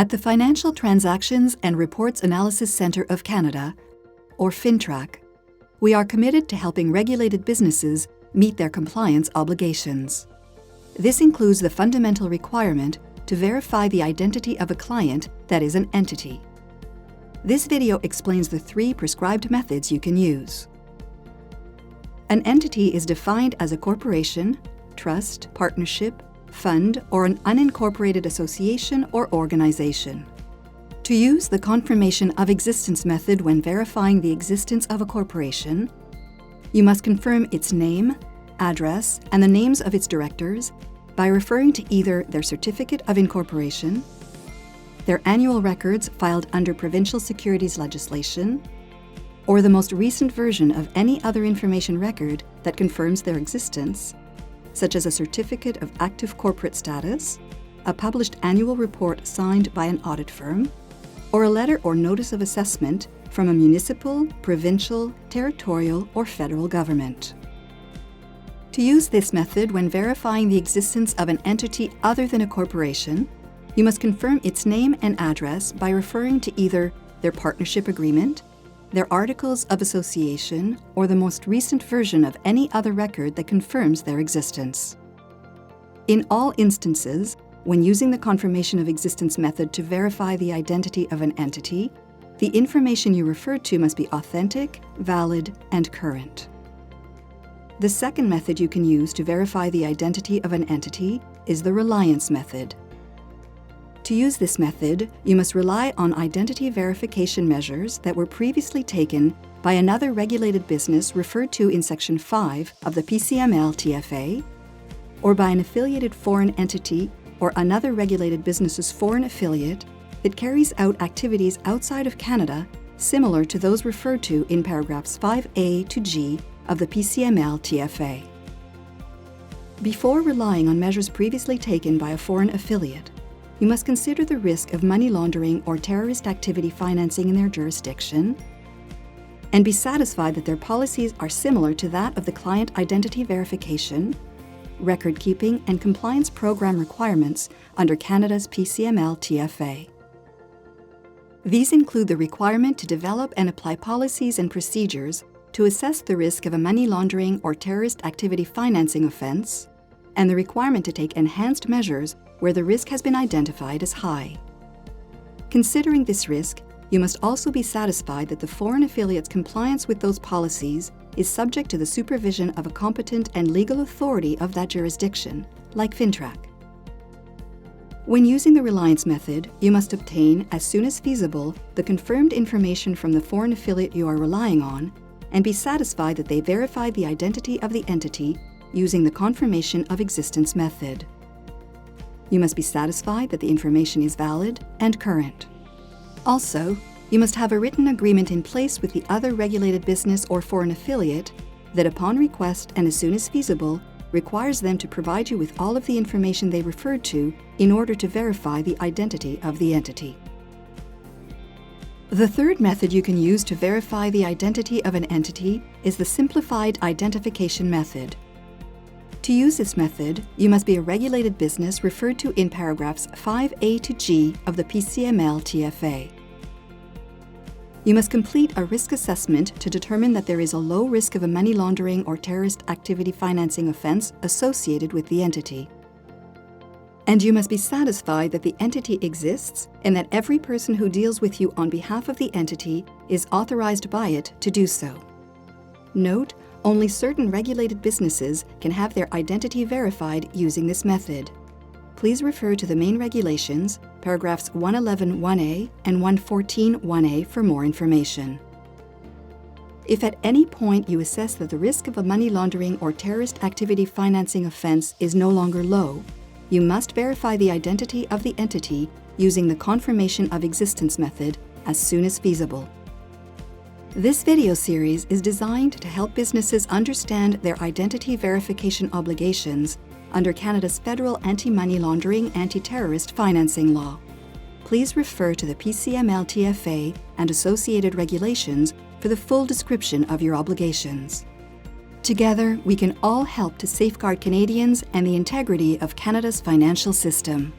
At the Financial Transactions and Reports Analysis Centre of Canada, or FINTRAC, we are committed to helping regulated businesses meet their compliance obligations. This includes the fundamental requirement to verify the identity of a client that is an entity. This video explains the 3 prescribed methods you can use. An entity is defined as a corporation, trust, partnership, fund, or an unincorporated association or organization. To use the confirmation of existence method when verifying the existence of a corporation, you must confirm its name, address, and the names of its directors by referring to either their certificate of incorporation, their annual records filed under provincial securities legislation, or the most recent version of any other information record that confirms their existence, such as a certificate of active corporate status, a published annual report signed by an audit firm, or a letter or notice of assessment from a municipal, provincial, territorial, or federal government. To use this method when verifying the existence of an entity other than a corporation, you must confirm its name and address by referring to either their partnership agreement, their articles of association, or the most recent version of any other record that confirms their existence. In all instances, when using the confirmation of existence method to verify the identity of an entity, the information you refer to must be authentic, valid, and current. The second method you can use to verify the identity of an entity is the Reliance method. To use this method, you must rely on identity verification measures that were previously taken by another regulated business referred to in Section 5 of the PCML-TFA, or by an affiliated foreign entity or another regulated business's foreign affiliate that carries out activities outside of Canada similar to those referred to in paragraphs 5A to G of the PCML-TFA. Before relying on measures previously taken by a foreign affiliate, you must consider the risk of money laundering or terrorist activity financing in their jurisdiction, and be satisfied that their policies are similar to that of the client identity verification, record-keeping, and compliance program requirements under Canada's PCML-TFA. These include the requirement to develop and apply policies and procedures to assess the risk of a money laundering or terrorist activity financing offense, and the requirement to take enhanced measures where the risk has been identified as high. Considering this risk, you must also be satisfied that the foreign affiliate's compliance with those policies is subject to the supervision of a competent and legal authority of that jurisdiction, like FINTRAC. When using the Reliance method, you must obtain, as soon as feasible, the confirmed information from the foreign affiliate you are relying on, and be satisfied that they verified the identity of the entity using the confirmation of existence method. You must be satisfied that the information is valid and current. Also, you must have a written agreement in place with the other regulated business or foreign affiliate that, upon request and as soon as feasible, requires them to provide you with all of the information they referred to in order to verify the identity of the entity. The third method you can use to verify the identity of an entity is the Simplified identification method. To use this method, you must be a regulated business referred to in paragraphs 5A to G of the PCML-TFA. You must complete a risk assessment to determine that there is a low risk of a money laundering or terrorist activity financing offense associated with the entity. And you must be satisfied that the entity exists and that every person who deals with you on behalf of the entity is authorized by it to do so. Note, only certain regulated businesses can have their identity verified using this method. Please refer to the main regulations, paragraphs 111(1)A and 114(1)A for more information. If at any point you assess that the risk of a money laundering or terrorist activity financing offense is no longer low, you must verify the identity of the entity using the confirmation of existence method as soon as feasible. This video series is designed to help businesses understand their identity verification obligations under Canada's federal anti-money laundering, anti-terrorist financing law. Please refer to the PCML-TFA and associated regulations for the full description of your obligations. Together, we can all help to safeguard Canadians and the integrity of Canada's financial system.